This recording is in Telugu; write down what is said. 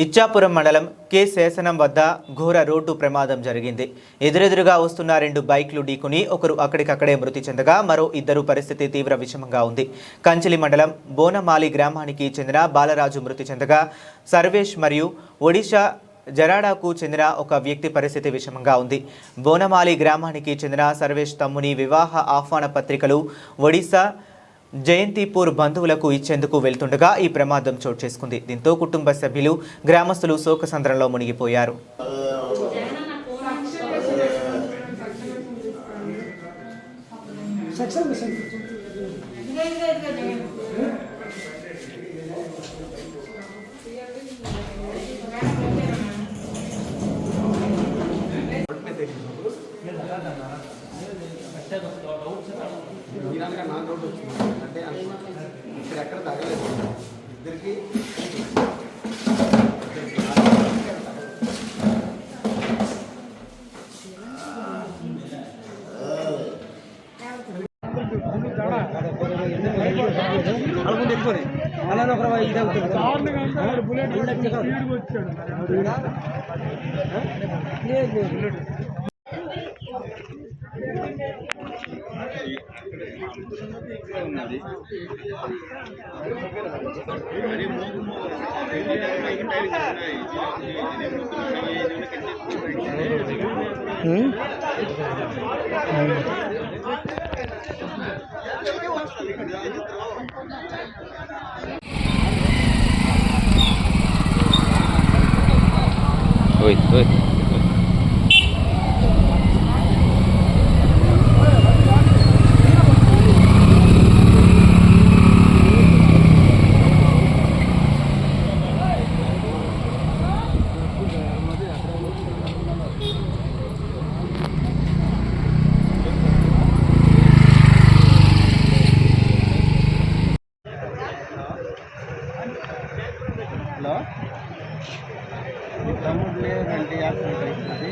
ఇచ్చాపురం మండలం కే శేషనం వద్ద ఘోర రోడ్డు ప్రమాదం జరిగింది. ఎదురెదురుగా వస్తున్న 2 బైక్లు ఢీకొని ఒకరు అక్కడికక్కడే మృతి చెందగా మరో ఇద్దరు పరిస్థితి తీవ్ర విషమంగా ఉంది. కంచిలి మండలం బోనమాలి గ్రామానికి చెందిన బాలరాజు మృతి చెందగా సర్వేష్ మరియు ఒడిశా జరాడాకు చెందిన ఒక వ్యక్తి పరిస్థితి విషమంగా ఉంది. బోనమాలి గ్రామానికి చెందిన సర్వేష్ తమ్ముని వివాహ ఆహ్వాన పత్రికలు ఒడిశా జయంతిపూర్ బంధువులకు ఇచ్చేందుకు వెళ్తుండగా ఈ ప్రమాదం చోటు చేసుకుంది. దీంతో కుటుంబ సభ్యులు గ్రామస్తులు శోకసంద్రంలో మునిగిపోయారు. అంటే ఇక్కడ ఎక్కడ తగలేదు ఇద్దరికి. హలో తమ్ముడు లేదండి యాక్సిడెంట్ అవుతుంది.